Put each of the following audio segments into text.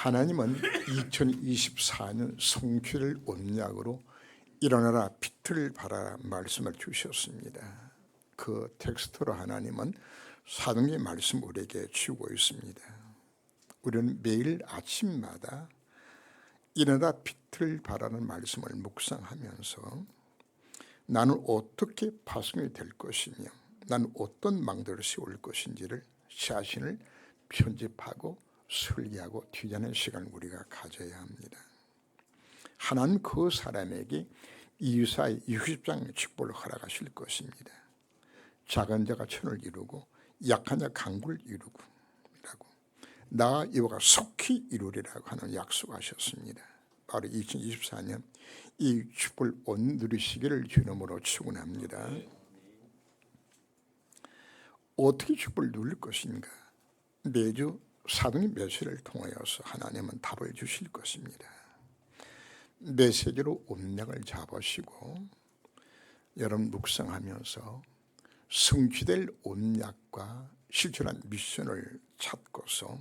하나님은 2024년 성취를 언약으로 일어나라 빛을 발하라 말씀을 주셨습니다. 그 텍스트로 하나님은 사도행전 말씀 우리에게 주고 있습니다. 우리는 매일 아침마다 일어나라 빛을 발하는 말씀을 묵상하면서 나는 어떻게 파송이 될 것이며 나는 어떤 망대를 세울 것인지를 자신을 편집하고 설계하고 뒤져낸 시간을 우리가 가져야 합니다. 하나님 그 사람에게 이사야 60장 축복을 허락하실 것입니다. 작은 자가 천을 이루고 약한 자가 강구를 이루고 나 여호와가 속히 이루리라고 하는 약속하셨습니다. 바로 2024년 이 축복을 온 누리시기를 주님으로 축원합니다. 어떻게 축복을 누릴 것인가? 매주 사도행 메시지를 통하여서 하나님은 답을 주실 것입니다. 메시지로 언약을 잡으시고 여러분 묵상하면서 성취될 언약과 실천한 미션을 찾고서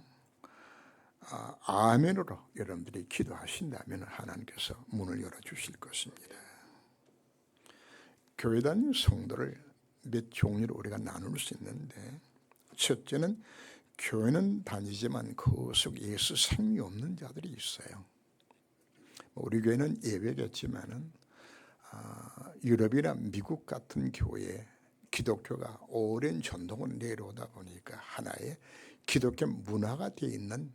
아멘으로 여러분들이 기도하신다면 하나님께서 문을 열어주실 것입니다. 교회 다니는 성도를 몇 종류로 우리가 나눌 수 있는데, 첫째는 교회는 다니지만 그 속에 예수 생명이 없는 자들이 있어요. 우리 교회는 예외겠지만은 유럽이나 미국 같은 교회에 기독교가 오랜 전통을 내려오다 보니까 하나의 기독교 문화가 되어 있는,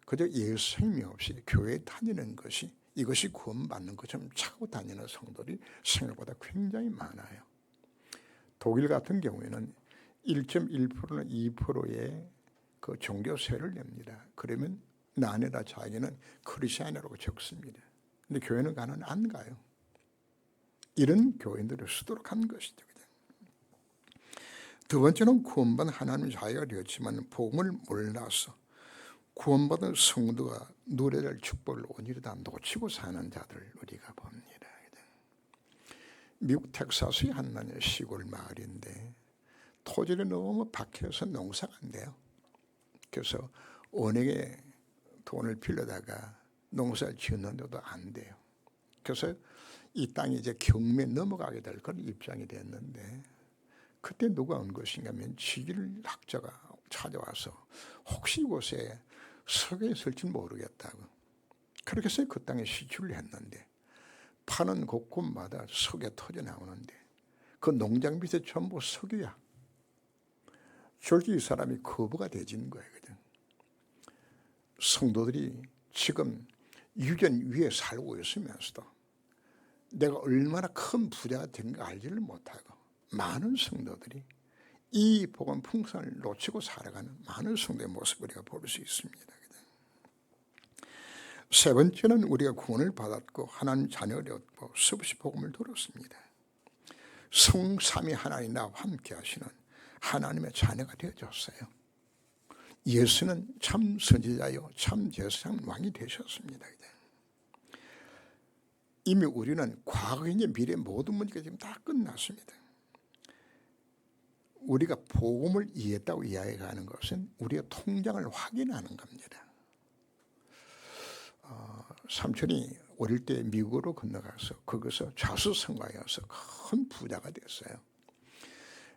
그저 예수 생명 없이 교회에 다니는 것이 이것이 구원받는 것처럼 차고 다니는 성도들이 생각보다 굉장히 많아요. 독일 같은 경우에는 1.1%나 2%의 그 종교세를 냅니다. 그러면 나네라 자기는 크리스찬이라고 적습니다. 근데 교회는 안 가요. 이런 교인들을 수두룩한 것이죠. 두 번째는 구원받은 하나님의 자녀가 되었지만 복음을 몰라서 구원받은 성도가 누려야 할 축복을 오히려 다 놓치고 사는 자들을 우리가 봅니다. 미국 텍사스의 한 시골 마을인데 토지를 너무 박해서 농사가 안 돼요. 그래서 은행에 돈을 빌려다가 농사를 지었는데도 안 돼요. 그래서 이 땅이 이제 경매에 넘어가게 될 그런 입장이 됐는데, 그때 누가 온 것인가 하면 지질 학자가 찾아와서 혹시 이곳에 석에 있을지 모르겠다고. 그렇게 해서 그 땅에 시추를 했는데 파는 곳곳마다 석이 터져 나오는데 그 농장 밑에 전부 석유야. 솔직히 이 사람이 거부가 되지는 거예요. 성도들이 지금 유전 위에 살고 있으면서도 내가 얼마나 큰 부자가 된가 알지를 못하고 많은 성도들이 이 복음 풍성을 놓치고 살아가는 많은 성도의 모습을 우리가 볼 수 있습니다. 세 번째는 우리가 구원을 받았고 하나님 자녀가 되었고 수없이 복음을 들었습니다. 성삼위 하나님 나와 함께 하시는 하나님의 자녀가 되어졌어요. 예수는 참 선지자요 참 제사장 왕이 되셨습니다. 이미 우리는 과거의 미래 모든 문제가 지금 다 끝났습니다. 우리가 복음을 이해했다고 이야기하는 것은 우리의 통장을 확인하는 겁니다. 삼촌이 어릴 때 미국으로 건너가서 거기서 자수성가해서 큰 부자가 됐어요.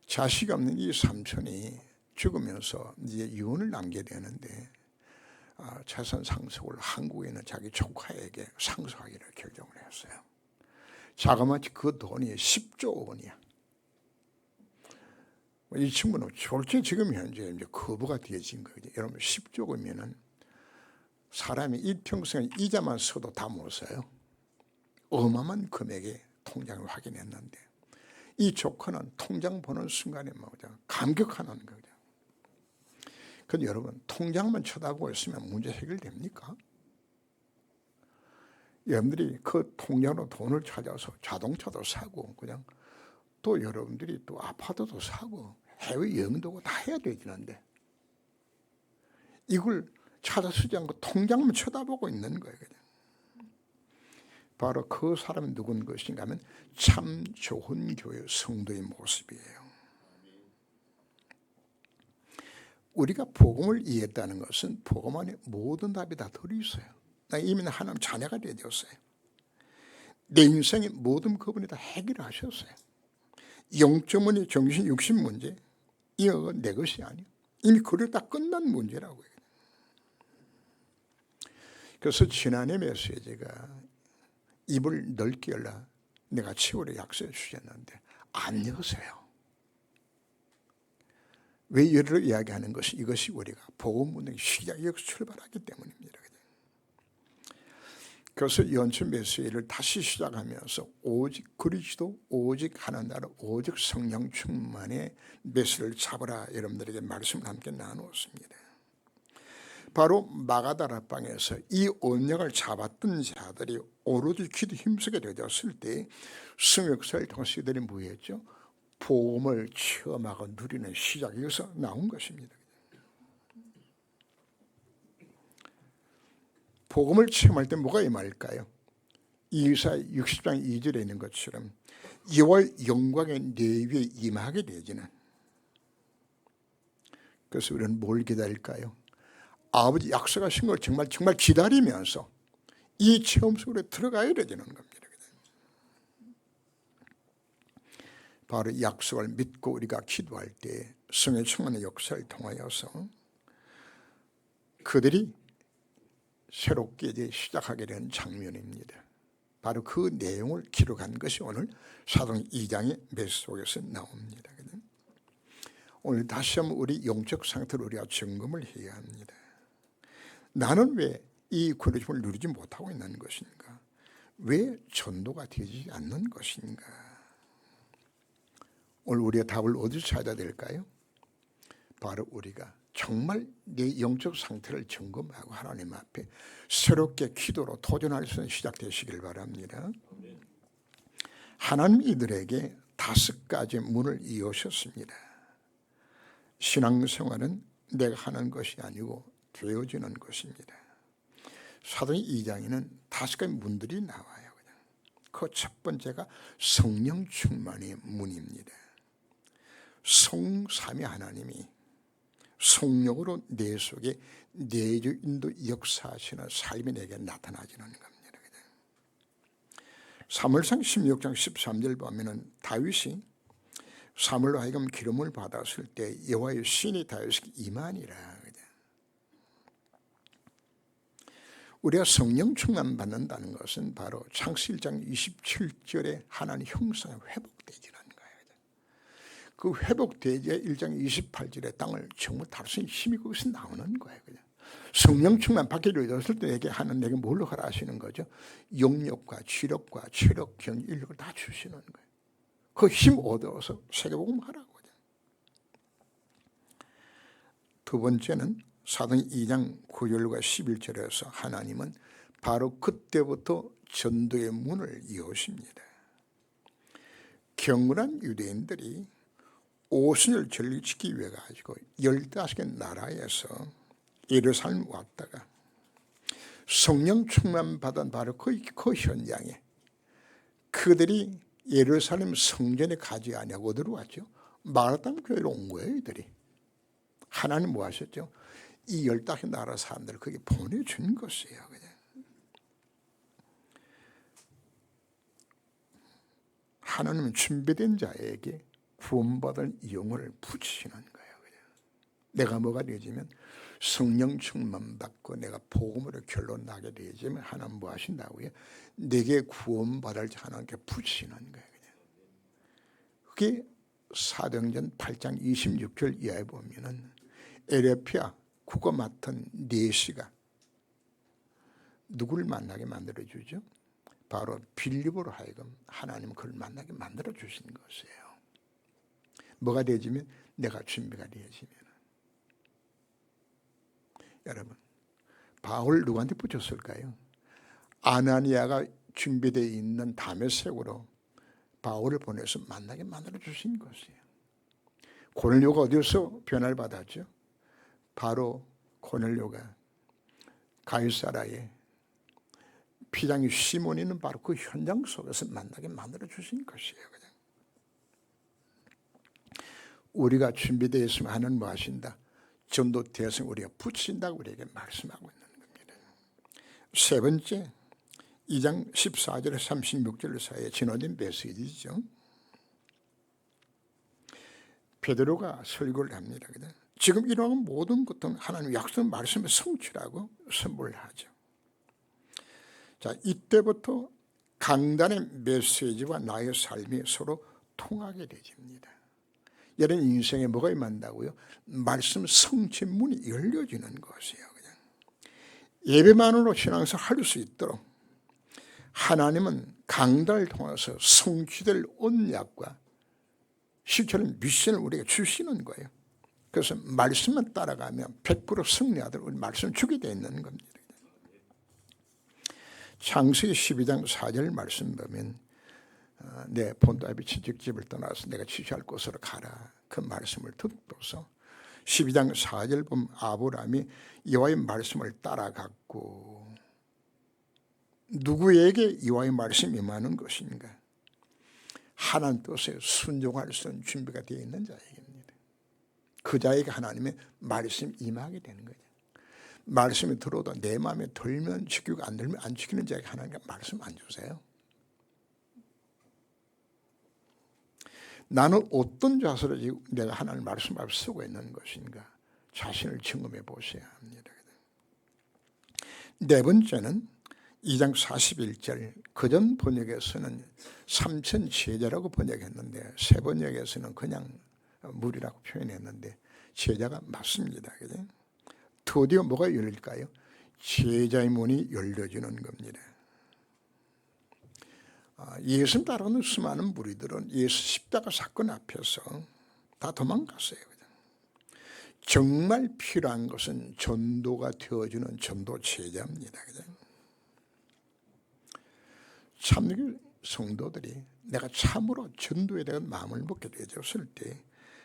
자식이 없는 이 삼촌이 죽으면서 이제 유언을 남게 되는데 재산 상속을 한국에 있는 자기 조카에게 상속하기로 결정을 했어요. 자그마치 그 돈이 10조 원이야. 이 친구는 솔직히 지금 현재 이제 거부가 되어진 거예요. 여러분 10조 원이면은 사람이 이 평생에 이자만 써도 다 못 써요. 어마어마한 금액의 통장을 확인했는데 이 조카는 통장 보는 순간에 감격하는 거죠. 근데 여러분 통장만 쳐다보고 있으면 문제 해결됩니까? 여러분들이 그 통장으로 돈을 찾아서 자동차도 사고 그냥 또 여러분들이 또 아파트도 사고 해외여행도 오고 다 해야 되는데 이걸 찾아 쓰지 않고 통장만 쳐다보고 있는 거예요. 바로 그 사람이 누군 것인가 하면 참 좋은 교회 성도의 모습이에요. 우리가 복음을 이해했다는 것은 복음 안에 모든 답이 다 들어있어요. 나 이미 하나님 자녀가 되었어요. 내 인생의 모든 그분이 다 해결하셨어요. 영적 문제, 정신, 육신 문제, 이거 내 것이 아니에요. 이미 그걸 다 끝난 문제라고 해요. 그래서 지난해 메시지가 입을 넓게 열라 내가 치우려 약속해 주셨는데 안 여세요. 왜 열을 이야기하는 것이 이것이 우리가 복음 문의 시작에서 출발하기 때문입니다. 그래서 연초 메시지를 다시 시작하면서 오직 그리스도, 오직 하나님 나라, 오직 성령 충만의 메시지를 잡으라 여러분들에게 말씀을 함께 나누었습니다. 바로 마가다락방에서 이 언약을 잡았던 자들이 오로지 기도 힘쓰게 되었을 때 성역사를 통해서 이들이 뭐였죠? 복음을 체험하고 누리는 시작에서 나온 것입니다. 복음을 체험할 때 뭐가 임할까요? 이사야 60장 2절에 있는 것처럼 여호와의 영광의 내 위에 임하게 되지는. 그래서 우리는 뭘 기다릴까요? 아버지 약속하신 걸 정말 기다리면서 이 체험 속으로 들어가야 되는 겁니다. 바로 약속을 믿고 우리가 기도할 때 성의 충만의 역사를 통하여서 그들이 새롭게 이제 시작하게 된 장면입니다. 바로 그 내용을 기록한 것이 오늘 사도행 2장의 메시지 속에서 나옵니다. 오늘 다시 한번 우리 영적 상태를 우리가 점검을 해야 합니다. 나는 왜 이 구원을 누리지 못하고 있는 것인가? 왜 전도가 되지 않는 것인가? 오늘 우리의 답을 어디서 찾아야 될까요? 바로 우리가 정말 내 영적 상태를 점검하고 하나님 앞에 새롭게 기도로 도전할 수 있는 시작되시길 바랍니다. 하나님 이들에게 5가지 문을 여셨습니다. 신앙생활은 내가 하는 것이 아니고 되어지는 것입니다. 사도행 2장에는 5가지 문들이 나와요. 그 첫 번째가 성령 충만의 문입니다. 성삼위 하나님이 성령으로 내 속에 내주인도 역사하시는 삶이 내게 나타나지는 겁니다. 사무엘상 16장 13절 보면은 다윗이 사무엘로 하여금 기름을 받았을 때 여호와의 신이 다윗에게 임하니라. 우리가 성령 충만 받는다는 것은 바로 창세기 1장 27절에 하나님 형상이 회복되지라는 거예요. 그 회복되지에 1장 28절에 땅을 정말 다루신 힘이 거기서 나오는 거예요. 성령 충만 받게 되었을 때 내게 뭘로 하라 하시는 거죠? 영력과 지력과 체력, 경력, 인력을 다 주시는 거예요. 그 힘 얻어서 세계복음 하라고. 두 번째는 사도행 2장 9절과 11절에서 하나님은 바로 그때부터 전도의 문을 여십니다. 경건한 유대인들이 오순절 절기 지키기 위해 가지고 15개 나라에서 예루살렘 왔다가 성령 충만 받은 바로 그 현장에 그들이 예루살렘 성전에 가지 아니하고 어디로 왔죠? 마라탕 교회로 온 거예요. 이들이. 하나님 뭐 하셨죠? 이 15개 나라 사람들을 거기 보내준 것이에요. 그냥. 하나님은 준비된 자에게 구원받을 영혼을 붙이시는 거예요. 그냥. 내가 뭐가 되어지면 성령 충만 받고 내가 복음으로 결론 나게 되어지면 하나님 뭐 하신다고요? 내게 구원받을 자 하나님께 붙이시는 거예요. 그냥. 그게 사도행전 8장 26절 이하에 보면은 에레피아 국어 맡은 네시가 누구를 만나게 만들어주죠? 바로 빌립으로 하여금 하나님은 그를 만나게 만들어주신 것이에요. 뭐가 되어지면 내가 준비가 되어지면. 여러분, 바울 누구한테 붙였을까요? 아나니아가 준비되어 있는 다메섹으로 바울을 보내서 만나게 만들어주신 것이에요. 고넬료가 어디서 변화를 받았죠? 바로 고넬료가 가이사라에 피장이 시몬이 있는 바로 그 현장 속에서 만나게 만들어주신 것이에요. 그냥. 우리가 준비되어 있으면 하나님 뭐 하신다? 전도 대상 우리가 붙인다고 우리에게 말씀하고 있는 겁니다. 세 번째, 2장 14절에서 36절 사이에 진화된 메시지죠. 베드로가 설교를 합니다. 지금 이러한 모든 것은 하나님 약속 말씀의 성취라고 선포를 하죠. 자, 이때부터 강단의 메시지와 나의 삶이 서로 통하게 되집니다. 여러분 인생에 뭐가 임한다고요? 말씀 성취문이 열려지는 것이에요. 그냥 예배만으로 신앙생활 할 수 있도록 하나님은 강단을 통해서 성취될 언약과 실제로 미션을 우리에게 주시는 거예요. 그래서 말씀만 따라가면 100% 승리하도록 우리 말씀을 주게 되어 있는 겁니다. 창세기 12장 4절 말씀 보면 내 본토아비 친척집을 떠나서 내가 지시할 곳으로 가라. 그 말씀을 듣고서 12장 4절 보면 아브라함이 여호와의 말씀을 따라갔고 누구에게 여호와의 말씀이 임하는 것인가? 하나님 뜻에 순종할 수 있는 준비가 되어 있는 자에게입니다. 그 자에게 하나님의 말씀이 임하게 되는 거죠. 말씀이 들어도 내 마음에 들면 지키고 안 들면 안 지키는 자에게 하나님께 말씀 안 주세요. 나는 어떤 자세로 내가 하나님 말씀 앞에 쓰고 있는 것인가 자신을 점검해 보셔야 합니다. 네 번째는 2장 41절 그전 번역에서는 삼천 제자라고 번역했는데 새 번역에서는 그냥 무리라고 표현했는데 제자가 맞습니다. 그죠? 드디어 뭐가 열릴까요? 제자의 문이 열려지는 겁니다. 예수님 따르는 수많은 무리들은 예수 십자가 사건 앞에서 다 도망갔어요. 정말 필요한 것은 전도가 되어주는 전도 제자입니다. 참되게 성도들이 내가 참으로 전도에 대한 마음을 먹게 되었을 때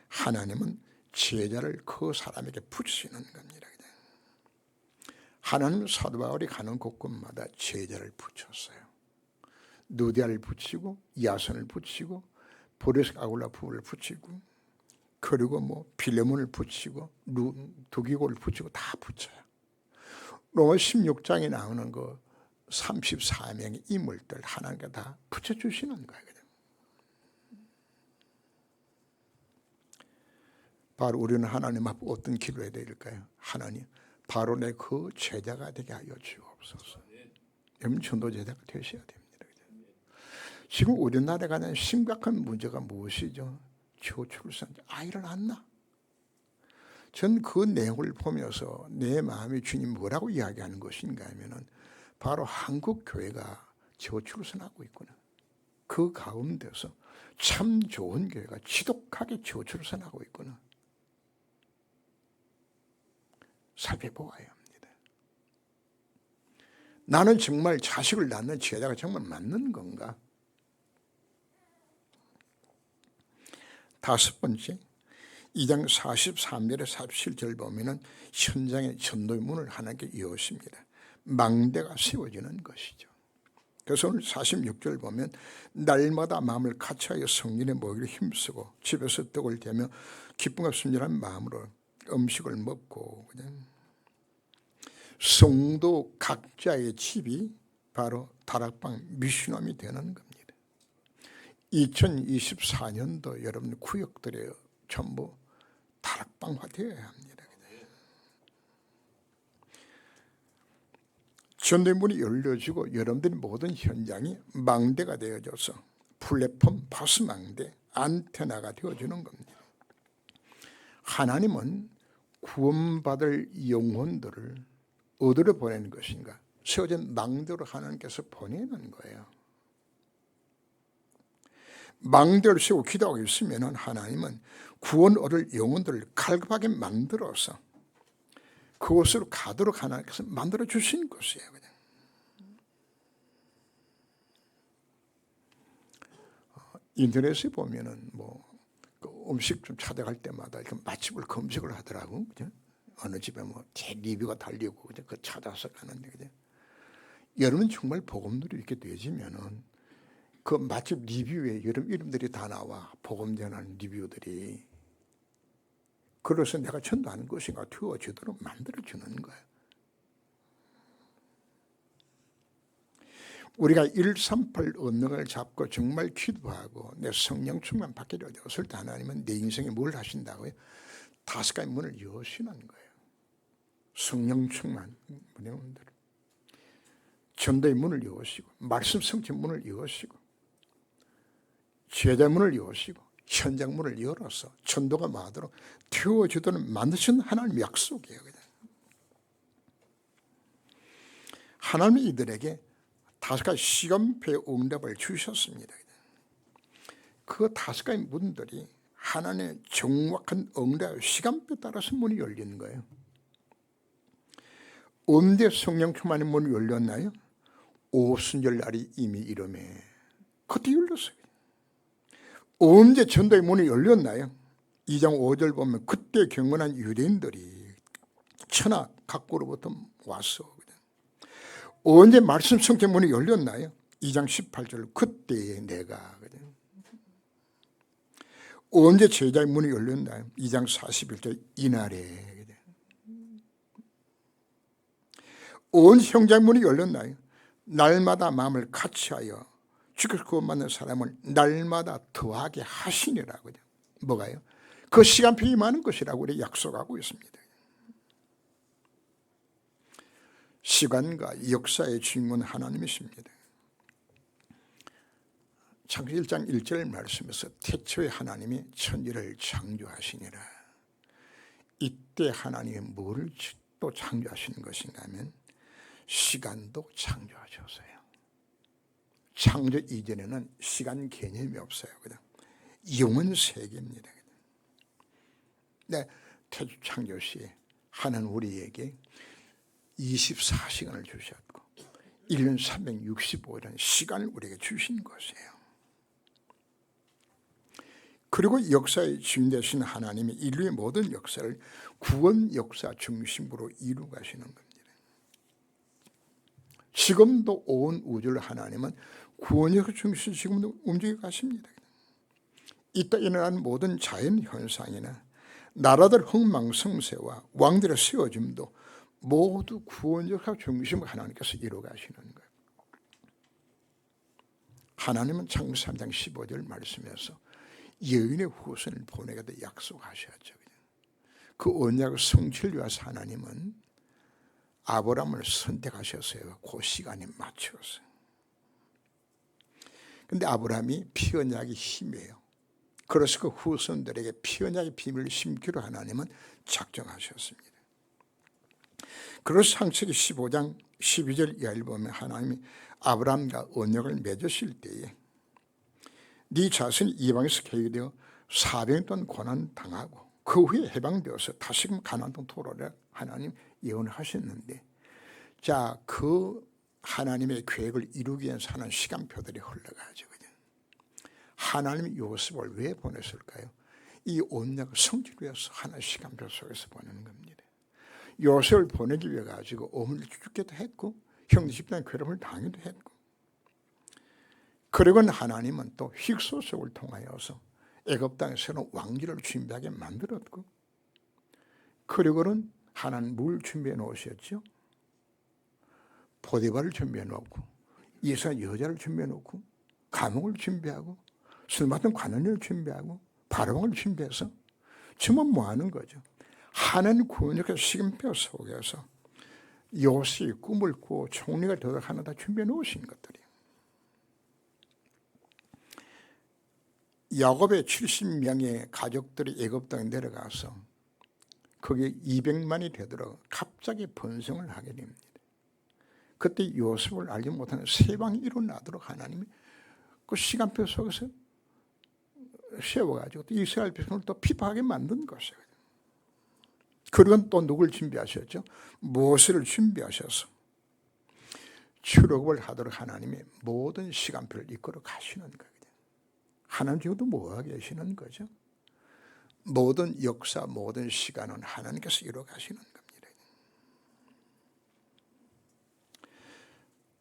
하나님은 제자를 그 사람에게 붙이시는 겁니다. 하나님 사도 바울이 가는 곳곳마다 제자를 붙였어요. 누디아를 붙이고 야손을 붙이고 보레스 아굴라 부부를 붙이고 그리고 빌레몬을 붙이고 두기고를 붙이고 다 붙여요. 로마 16장에 나오는 그 34명의 인물들 하나님께 다 붙여주시는 거예요. 바로 우리는 하나님 앞에 어떤 기도해야 될까요? 하나님 바로 내 그 제자가 되게 하여 주옵소서. 여러분 전도 제자가 되셔야 됩니다. 지금 우리나라에 가는 심각한 문제가 무엇이죠? 저출산, 아이를 안 낳아. 전 그 내용을 보면서 내 마음이 주님 뭐라고 이야기하는 것인가 하면은 바로 한국 교회가 저출산하고 있구나. 그 가운데서 참 좋은 교회가 지독하게 저출산하고 있구나. 살펴보아야 합니다. 나는 정말 자식을 낳는 제자가 정말 맞는 건가? 다섯 번째, 2장 43절에 47절 보면은 현장의 전도의 문을 하나님께 여십니다. 망대가 세워지는 것이죠. 그래서 오늘 46절 보면 날마다 마음을 같이하여 성전에 모이기를 힘쓰고 집에서 떡을 대며 기쁨과 순전한 마음으로 음식을 먹고 성도 각자의 집이 바로 다락방 미션홈이 되는 겁니다. 2024년도 여러분 구역들에 전부 다락방화 되어야 합니다. 전도의 문이 열려지고 여러분들의 모든 현장이 망대가 되어져서 플랫폼, 바스망대, 안테나가 되어지는 겁니다. 하나님은 구원받을 영혼들을 어디로 보내는 것인가? 세워진 망대로 하나님께서 보내는 거예요. 망대를 세우고 기도하고 있으면 하나님은 구원 얻을 영혼들을 갈급하게 만들어서 그곳으로 가도록 하나님께서 만들어 주신 것이에요. 그냥. 인터넷에 보면은 그 음식 좀 찾아갈 때마다 이렇게 맛집을 검색을 하더라고. 그죠? 어느 집에 제 리뷰가 달리고 그죠? 그 찾아서 가는데 그죠? 여러분 정말 복음들이 이렇게 되지면은 그 맛집 리뷰에 여러분 이름들이 다 나와. 복음 전하는 리뷰들이. 그래서 내가 전도하는 것인가 되어지도록 만들어주는 거예요. 우리가 138 언능을 잡고 정말 기도하고 내 성령 충만 받게 되었을 때 하나님은 내 인생에 뭘 하신다고요? 5가지 문을 여시는 거예요. 성령 충만, 전도의 문을 여시고, 말씀 성취 문을 여시고, 제자 문을 여시고, 현장 문을 열어서 전도가 많도록 되어지도록 만드신 하나님의 약속이에요. 하나님이 이들에게 5가지 시간표의 응답을 주셨습니다. 그 5가지 문들이 하나님의 정확한 응답 시간표에 따라서 문이 열리는 거예요. 언제 성령 충만의 문이 열렸나요? 오순절 날이 이미 이름에 그때 열렸어요. 언제 전도의 문이 열렸나요? 2장 5절 보면 그때 경건한 유대인들이 천하 각국으로부터 왔어. 언제 말씀 성취 문이 열렸나요? 2장 18절 그때에 내가. 언제 제자의 문이 열렸나요? 2장 41절 이날에. 언제 형제의 문이 열렸나요? 날마다 마음을 같이하여 주께서 구원 받는 사람을 날마다 더하게 하시니라고요. 뭐가요? 그 시간표 임하는 것이라고 우리 약속하고 있습니다. 시간과 역사의 주인공은 하나님이십니다. 창세기 1장 1절 말씀에서 태초에 하나님이 천지를 창조하시니라. 이때 하나님이 뭐를 또 창조하시는 것인가 하면 시간도 창조하셨어요. 창조 이전에는 시간 개념이 없어요. 그냥 영원 세계입니다. 네, 태초 창조 시에 하나님 우리에게 24시간을 주셨고 1년 365일은 시간을 우리에게 주신 것이에요. 그리고 역사의 주인 되신 하나님이 인류의 모든 역사를 구원 역사 중심으로 이루가시는 겁니다. 지금도 온 우주를 하나님은 구원 역사 중심으로 지금도 움직여 가십니다. 이따 일어난 모든 자연 현상이나 나라들 흥망성쇠와 왕들의 세워짐도 모두 구원 역사 중심으로 하나님께서 이루가시는 거예요. 하나님은 창세기 3장 15절 말씀에서 여인의 후손을 보내겠다 약속하셨죠. 그 언약을 성취를 위해서 하나님은 아브라함을 선택하셨어요. 그 시간에 맞춰서. 그런데 아브라함이 피언약이 힘이에요. 그래서 그 후손들에게 피언약의 비밀을 심기로 하나님은 작정하셨습니다. 그래서 창세기 15장 12절 이하를 보면 하나님이 아브라함과 언약을 맺으실 때에 네 자신이 이방에서 개입되어 400년 동안 고난당하고 그 후에 해방되어서 다시금 가나안 땅 돌아오라 하나님 예언을 하셨는데, 자, 그 하나님의 계획을 이루기 위해서 하는 시간표들이 흘러가죠. 하나님이 요셉을 왜 보냈을까요? 이 언약을 성취를 위해서 하나의 시간표 속에서 보내는 겁니다. 요셉을 보내기 위해 가지고 어머니를 죽기도 했고 형제 집단의 괴롭힘을 당하기도 했고, 그리고 하나님은 또 힉소석을 통하여서 애굽 땅에서는 왕기를 준비하게 만들었고, 그리고는 하나님 뭘 준비해 놓으셨죠? 보디발을 준비해 놓고 이스라엘 여자를 준비해 놓고 감옥을 준비하고 술 맡은 관원을 준비하고 바로왕을 준비해서 정말 뭐 하는 거죠? 하나님 구원의 시간표 속에서 요셉이 꿈을 꾸고 총리가 되도록 하나 다 준비해 놓으신 것들이에요. 야곱의 70명의 가족들이 애굽 땅에 내려가서 거기에 200만이 되도록 갑자기 번성을 하게 됩니다. 그때 요셉을 알지 못하는 세방이 일어나도록 하나님이 그 시간표 속에서 세워가지고 또 이스라엘 백성을 또 피파하게 만든 것이에요. 그리고 또 누굴 준비하셨죠? 모세를 준비하셔서 출애굽을 하도록 하나님이 모든 시간표를 이끌어 가시는 거예요. 하나님 지금도 뭐하고 계시는 거죠? 모든 역사, 모든 시간은 하나님께서 이루어 가시는 겁니다.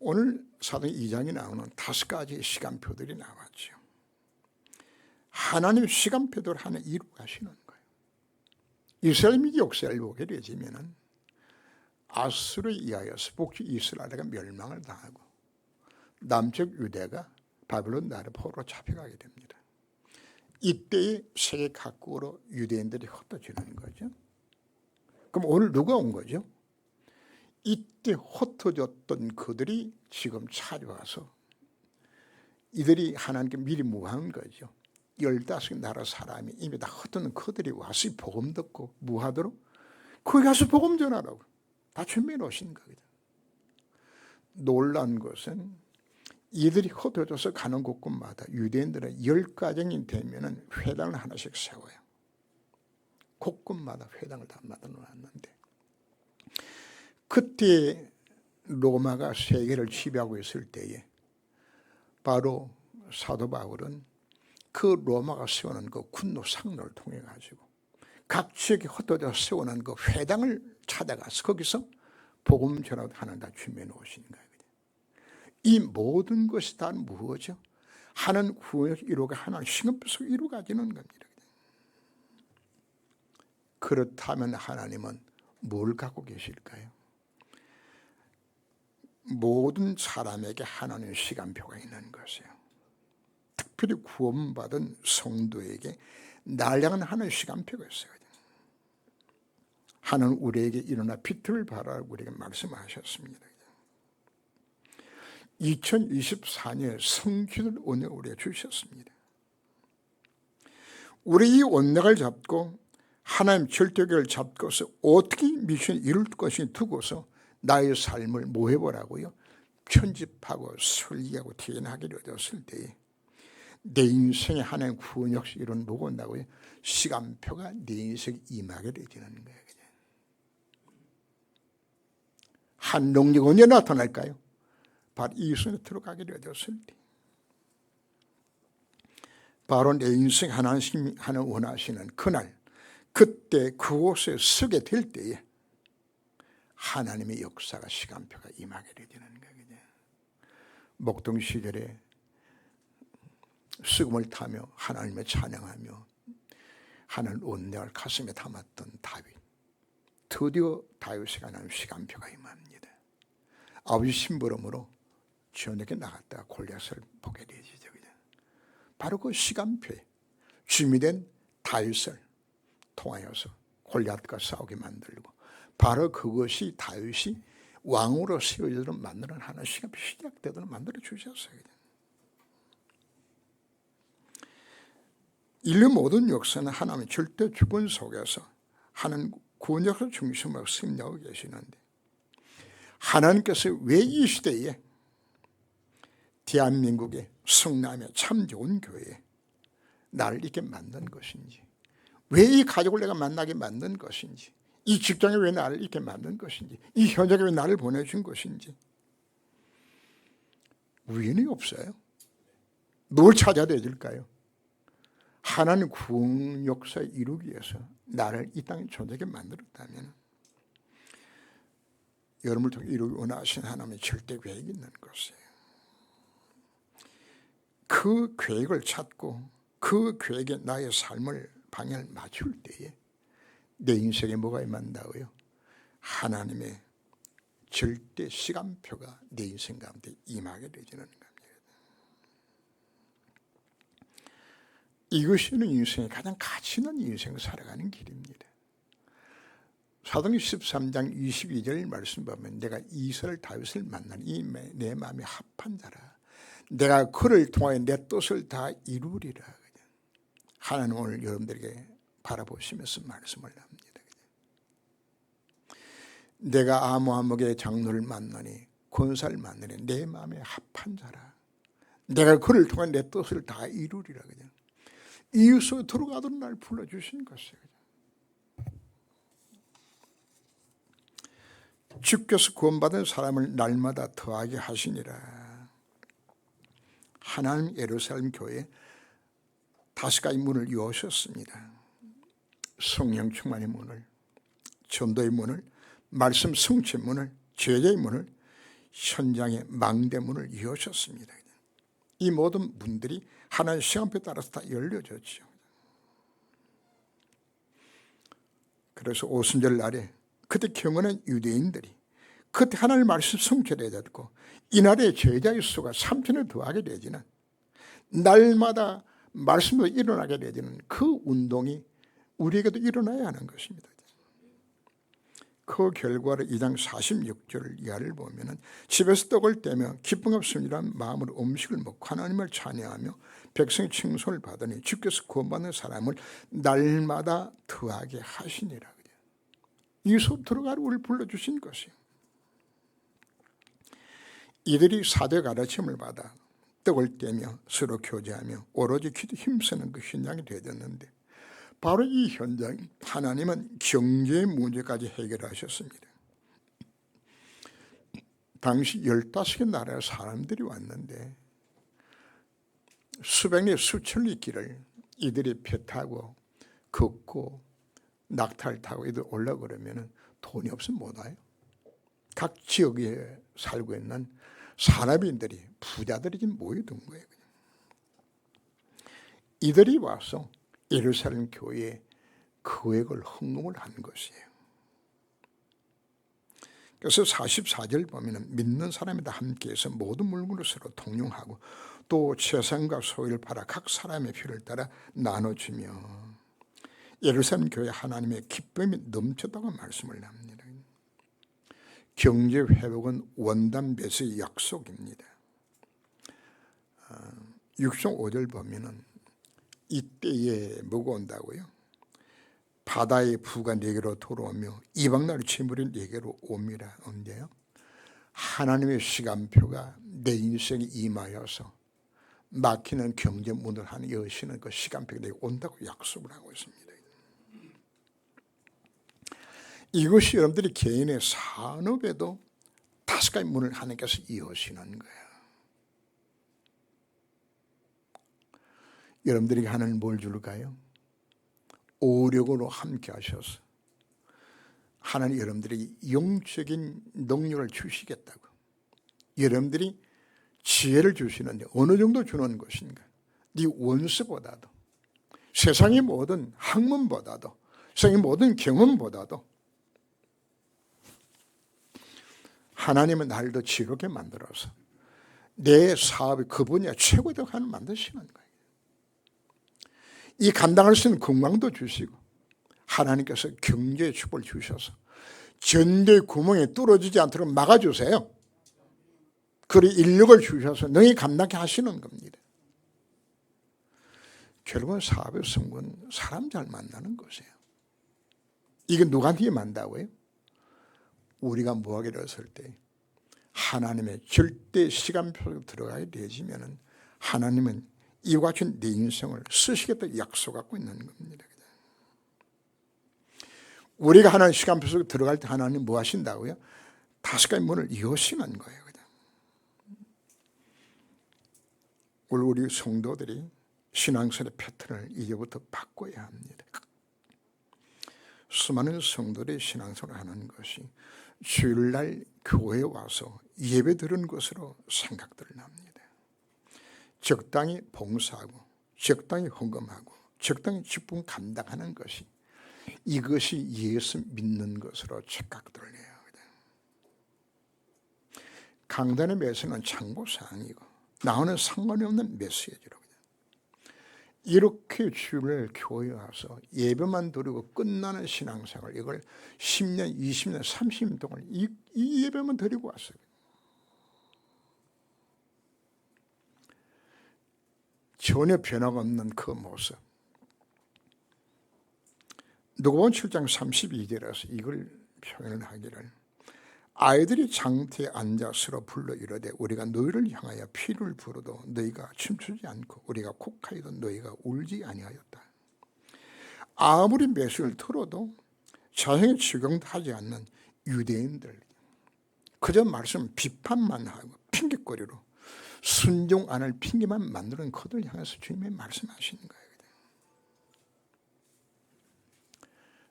오늘 사도행 2장에 나오는 5가지 시간표들이 나왔죠. 하나님의 시간표들을 하나 이루어 가시는 거예요. 이스라엘이 역사를 보게 되지면은 아수르에 의하여서 북쪽 이스라엘가 멸망을 당하고 남쪽 유대가 바벨론 나라의 포로로 잡혀가게 됩니다. 이때에 세계 각국으로 유대인들이 흩어지는 거죠. 그럼 오늘 누가 온 거죠? 이때 흩어졌던 그들이 지금 찾아와서 이들이 하나님께 미리 무한 거죠. 15나라 사람이 이미 다 흩어진 그들이 와서 복음 듣고 무하도록 거기 가서 복음 전하라고 다 준비해 놓으신 거거든요. 놀란 것은 이들이 흩어져서 가는 곳곳마다 유대인들은 10가정이 되면 회당을 하나씩 세워요. 곳곳마다 회당을 다 만들어 놨는데 그때 로마가 세계를 지배하고 있을 때에 바로 사도 바울은 그 로마가 세우는 그 군노 상로를 통해 가지고 각 지역에 흩어져 세우는 그 회당을 찾아가서 거기서 복음 전하는 다 준비해 놓으신 거예요. 이 모든 것이 다 무엇이죠? 하나님 구원을 이루가 하나님 시간표서 이루어지는 겁니다. 그렇다면 하나님은 뭘 갖고 계실까요? 모든 사람에게 하나님의 시간표가 있는 것이에요. 특별히 구원받은 성도에게 날 향한 하나님의 시간표가 있어요. 하나님 우리에게 일어나 빛을 발하라고 우리에게 말씀하셨습니다. 2024년 성취를 오늘 우리에게 주셨습니다. 우리 이 언약을 잡고 하나님 절대교를 잡고서 어떻게 미션을 이룰 것인지 두고서 나의 삶을 뭐 해보라고요? 편집하고 설계하고 디자인하기로 되었을 때에 내 인생에 하나님 구원 역시 이런 뭐가 온다고요? 시간표가 내 인생에 임하게 되지는 거예요. 한 능력 언제 나타날까요? 바로 이 순에 들어가게 되었을 때 바로 내 인생 하나님이 하나 원하시는 그날 그때 그곳에 서게 될 때에 하나님의 역사가 시간표가 임하게 되는 거거든요. 목동 시절에 수금을 타며 하나님을 찬양하며 하나님 언약을 가슴에 담았던 다윗, 드디어 다윗에게 하나님 시간표가 임합니다. 아버지 심부름으로 저녁에 나갔다가 골리앗을 보게 되죠. 바로 그 시간표에 준비된 다윗을 통하여서 골리앗과 싸우게 만들고 바로 그것이 다윗이 왕으로 세워지도록 만드는 하나의 시간표 시작되도록 만들어 주셨어요. 인류 모든 역사는 하나님의 절대 주권 속에서 하나님 구원역사 중심으로 승리하고 계시는데 하나님께서 왜 이 시대에 대한민국의 성남의 참 좋은 교회에 나를 이렇게 만든 것인지, 왜 이 가족을 내가 만나게 만든 것인지, 이 직장에 왜 나를 이렇게 만든 것인지, 이 현장에 왜 나를 보내준 것인지 우연이 없어요. 뭘 찾아야 될까요? 하나님 구원 역사 이루기 위해서 나를 이 땅에 존재하게 만들었다면 여러분을 통해 이루기 원하신 하나님의 절대 계획이 있는 것이에요. 그 계획을 찾고 그 계획에 나의 삶을 방향을 맞출 때에 내 인생에 뭐가 임한다고요? 하나님의 절대 시간표가 내 인생 가운데 임하게 되지는 겁니다. 이것이 인생의 가장 가치 있는 인생을 살아가는 길입니다. 사도행전 13장 22절 말씀 보면 내가 이스라엘 다윗을 만난 이 내 마음이 합한 자라. 내가 그를 통하여 내 뜻을 다 이루리라. 하나님 오늘 여러분들에게 바라보시면서 말씀을 합니다. 내가 아모함목의 장로를 만나니 권사를 만나니 내 마음에 합한 자라. 내가 그를 통하여 내 뜻을 다 이루리라. 이웃으로 들어가도록 날 불러주신 것이에요. 주께서 구원받은 사람을 날마다 더하게 하시니라. 하나님 예루살렘 교회 5가지 문을 여셨습니다. 성령 충만의 문을, 전도의 문을, 말씀 성취의 문을, 제자의 문을, 현장의 망대문을 여셨습니다. 이 모든 문들이 하나님의 시간표에 따라서 다 열려졌죠. 그래서 오순절 날에 그때 경건한 유대인들이 그때 하나님의 말씀 성취해야 되고 이날의 제자의 수가 3천을 더하게 되지는 날마다 말씀으로 일어나게 되는 그 운동이 우리에게도 일어나야 하는 것입니다. 그 결과를 2장 46절 이하를 보면 집에서 떡을 떼며 기쁨과 순전한 마음으로 음식을 먹고 하나님을 찬양하며 백성의 칭송을 받으니 주께서 구원받는 사람을 날마다 더하게 하시니라. 이 소트로가 우리를 불러주신 것이에요. 이들이 사도의 가르침을 받아 떡을 떼며 서로 교제하며 오로지 기도 힘쓰는 그 현장이 되었는데 바로 이 현장이 하나님은 경제의 문제까지 해결하셨습니다. 당시 15개 나라의 사람들이 왔는데 수백 리 수천 리 길을 이들이 배 타고 걷고 낙타를 타고 이들 올라고 그러면 돈이 없으면 못 와요. 각 지역에 살고 있는 사람인들이 부자들이 지금 모여든 거예요. 이들이 와서 예루살렘 교회에 거액을 헌금을 한 것이에요. 그래서 44절 보면 믿는 사람이다 함께해서 모든 물건을 서로 통용하고 또 재산과 소유를 팔아 각 사람의 필요를 따라 나눠주며 예루살렘 교회 하나님의 기쁨이 넘쳤다고 말씀을 합니다. 경제 회복은 원단 배수의 약속입니다. 6장 5절 보면은 이때에 뭐가 온다고요? 바다의 부가 네게로 돌아오며 이방 나라의 재물이 네게로 옵니다. 언제요? 하나님의 시간표가 내 인생에 임하여서 막히는 경제 문을 하는 여시는 그 시간표가 내게 온다고 약속을 하고 있습니다. 이것이 여러분들이 개인의 산업에도 5가지 문을 하나님께서 여시는 거예요. 여러분들에게 하나님 뭘 줄까요? 오력으로 함께 하셔서 하나님 여러분들에게 영적인 능력을 주시겠다고 여러분들이 지혜를 주시는데 어느 정도 주는 것인가? 네 원수보다도 세상의 모든 학문보다도 세상의 모든 경험보다도 하나님은 나를 더 지혜롭게 만들어서 내 사업의 그 분야 최고의 하나님 만드시는 거예요. 이 감당할 수 있는 건강도 주시고 하나님께서 경제의 축복을 주셔서 전도의 구멍에 뚫어지지 않도록 막아주세요. 그리고 인력을 주셔서 너희 감당케 하시는 겁니다. 결국은 사업의 성공은 사람 잘 만나는 것이에요. 이게 누구한테 만다고요? 우리가 뭐하게 됐을 때 하나님의 절대 시간표로 들어가야 되지면 하나님은 이와 같이 내 인생을 쓰시겠다 약속하고 있는 겁니다. 우리가 하나님 시간표 속에 들어갈 때 하나님 뭐 하신다고요? 5가지 문을 여시는 거예요. 우리 성도들이 신앙생활의 패턴을 이제부터 바꿔야 합니다. 수많은 성도들이 신앙생활을 하는 것이 주일날 교회에 와서 예배 드리는 것으로 생각들을 합니다. 적당히 봉사하고 적당히 헌금하고 적당히 직분 감당하는 것이 이것이 예수 믿는 것으로 착각들을 해요. 강단의 메시지는 참고사항이고 나와는 상관이 없는 메시지로 이렇게 주일날 교회에 와서 예배만 드리고 끝나는 신앙생활 이걸 10년, 20년, 30년 동안 이 예배만 드리고 왔어요. 전혀 변화가 없는 그 모습. 누가복음 7장 32절에서 이걸 표현을 하기를 아이들이 장터에 앉아 서로 불러 이르되 우리가 너희를 향하여 피를 부어도 너희가 춤추지 않고 우리가 곡하여도 너희가 울지 아니하였다. 아무리 매수를 들어도 자신의 적용도 하지 않는 유대인들 그저 말씀 비판만 하고 핑계거리로 순종 안 할 핑계만 만드는 그들 향해서 주님이 말씀하시는 거예요.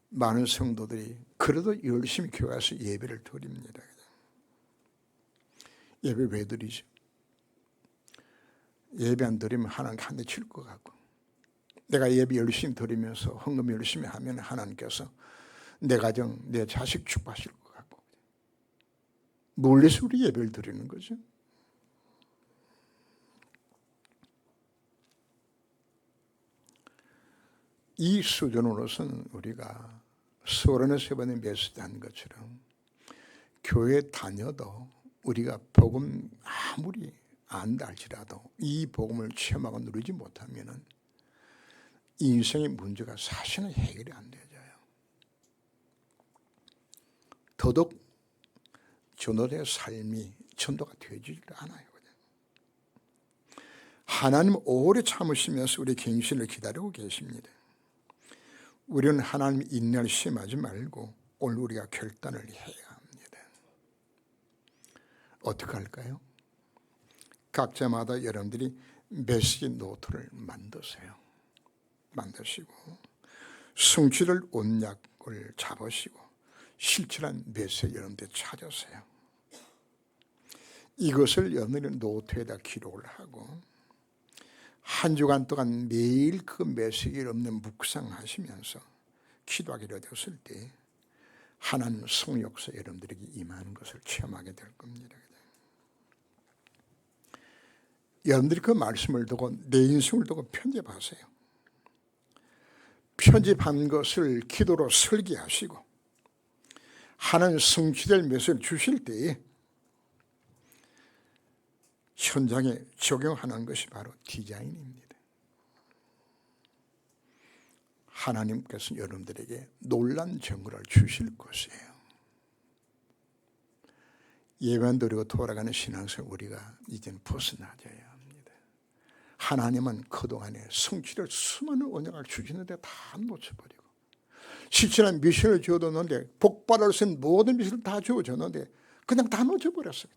많은 성도들이 그래도 열심히 교회 와서 예배를 드립니다. 예배 왜 드리죠? 예배 안 드리면 하나님께 한 대 칠 것 같고 내가 예배 열심히 드리면서 헌금 열심히 하면 하나님께서 내 가정, 내 자식 축복하실 것 같고 멀리서 우리 예배를 드리는 거죠. 이 수준으로서는 우리가 서론에서 이번에 메시지한 것처럼 교회 다녀도 우리가 복음 아무리 안다 할지라도 이 복음을 체험하고 누리지 못하면 인생의 문제가 사실은 해결이 안 되죠. 더더욱 전도자의 삶이 전도가 되지 않아요. 하나님 오래 참으시면서 우리 갱신을 기다리고 계십니다. 우리는 하나님 인내를 심하지 말고 오늘 우리가 결단을 해야 합니다. 어떻게 할까요? 각자마다 여러분들이 메시지 노트를 만드시고 성취를 온약을 잡으시고 실천한 메시지 여러분들 찾으세요. 이것을 여러분들이 노트에다 기록을 하고 한 주간 동안 매일 그 메시지 여러분들 묵상하시면서 기도하게 되었을 때 하나님 성역사 여러분들에게 임하는 것을 체험하게 될 겁니다. 여러분들이 그 말씀을 두고 내 인생을 두고 편집하세요. 편집한 것을 기도로 설계하시고 하나님 성취될 메시지를 주실 때에 현장에 적용하는 것이 바로 디자인입니다. 하나님께서 여러분들에게 놀란 증거를 주실 것이에요. 예배만 드리고 돌아가는 신앙생활 우리가 이제는 벗어나져야 합니다. 하나님은 그동안에 성취를 수많은 언약을 주시는데 다 놓쳐버리고 실천한 미션을 주어뒀는데 복받을 수 있는 모든 미션을 다 주어졌는데 그냥 다 놓쳐버렸어요.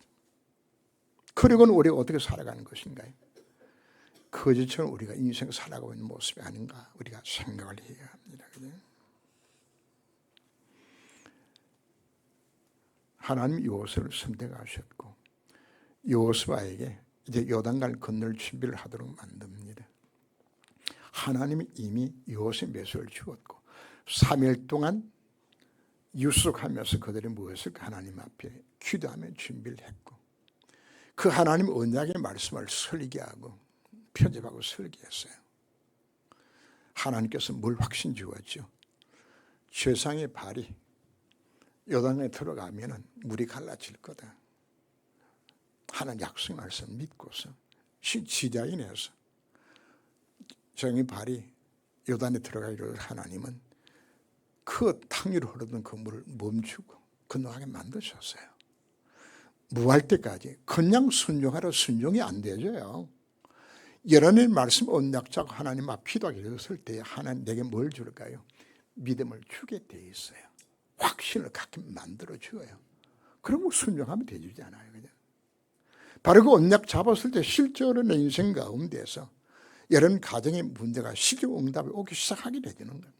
그리고는 우리가 어떻게 살아가는 것인가요? 거짓처럼 우리가 인생 살아가고 있는 모습이 아닌가 우리가 생각을 해야 합니다. 하나님 요셉을 선택하셨고 요셉에게 이제 요단강을 건널 준비를 하도록 만듭니다. 하나님이 이미 요셉 메시지를 주었고 3일 동안 유숙하면서 그들이 무엇을 하나님 앞에 기도하며 준비를 했고 그 하나님 언약의 말씀을 설계하고 편집하고 설계했어요. 하나님께서 뭘 확신 주었죠? 세상의 발이 요단강에 들어가면 물이 갈라질 거다. 하나님 약속 말씀 믿고서 디자인해서 정의 발이 요단에 들어가기로 하나님은 그 탕 위로 흐르던 그 물을 멈추고 건너가게 만드셨어요. 무할 때까지 그냥 순종하라 순종이 안 되죠. 여러분의 말씀 언약자고 하나님 앞 기도하게 되었을 때 하나님 내게 뭘 줄까요? 믿음을 주게 돼 있어요. 확신을 갖게 만들어 주어요. 그러면 순종하면 되잖아요. 그냥. 바로 그 언약 잡았을 때 실제로 내 인생 가운데서 여러분 가정의 문제가 시적 응답이 오기 시작하게 되는 겁니다.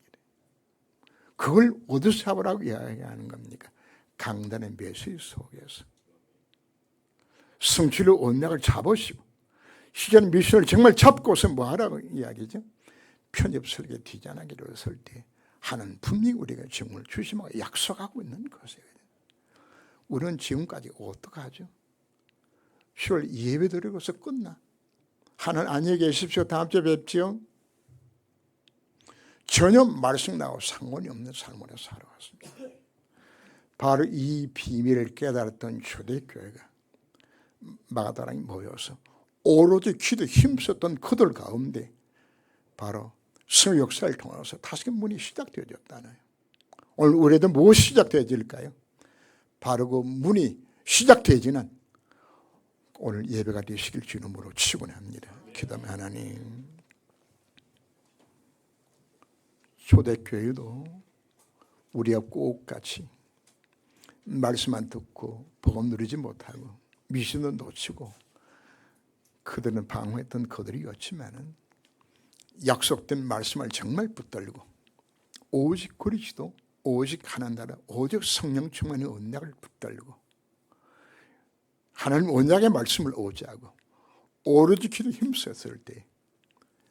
그걸 어디서 잡으라고 이야기하는 겁니까? 강단의 메시지 속에서 성취를 언약을 잡으시고 시전 미션을 정말 잡고서 뭐 하라고 이야기죠? 편집 설계 디자인하기로 했을 때 하는 분명히 우리가 증언을 주시면 약속하고 있는 것이에요. 우리는 지금까지 어떡하죠? 10월 예배 드리고서 끝나. 하나님 안녕히 계십시오. 다음 주에 뵙지요. 전혀 말씀 나하고 상관이 없는 삶으로 살아왔습니다. 바로 이 비밀을 깨달았던 초대교회가 마가다락에 모여서 오로지 기도 힘썼던 그들 가운데 바로 성의 역사를 통해서 다시 문이 시작되어졌다나요. 오늘 우리도 무엇이 시작되어질까요? 바로 그 문이 시작되지는 오늘 예배가 되시길 주님으로 축원합니다. 기도하며 하나님, 초대교회도 우리가 꼭 같이 말씀만 듣고 복음 누리지 못하고 미신도 놓치고 그들은 방황했던 그들이었지만은 약속된 말씀을 정말 붙들고 오직 그리스도, 오직 하나님 나라, 오직 성령 충만의 언약을 붙들고 하나님 언약의 말씀을 오지하고 오로지 기도 힘썼을 때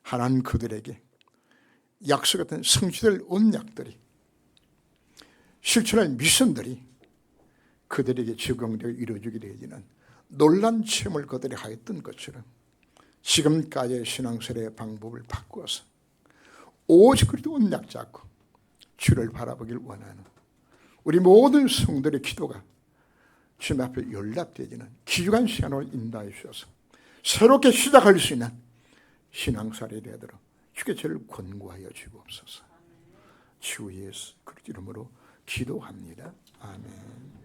하나님 그들에게 약속했던 성취될 언약들이 실천할 미션들이 그들에게 적용되어 이루어지게 되어지는 놀란 체험을 그들이 하였던 것처럼 지금까지의 신앙생활의 방법을 바꾸어서 오직 그리스도 언약 잡고 주를 바라보길 원하는 우리 모든 성도의 기도가 주님 앞에 연락되어지는 귀중한 시간을 인도해 주셔서 새롭게 시작할 수 있는 신앙생활이 되도록 주께 저를 권고하여 주옵소서. 주 예수 그리스도 이름으로 기도합니다. 아멘.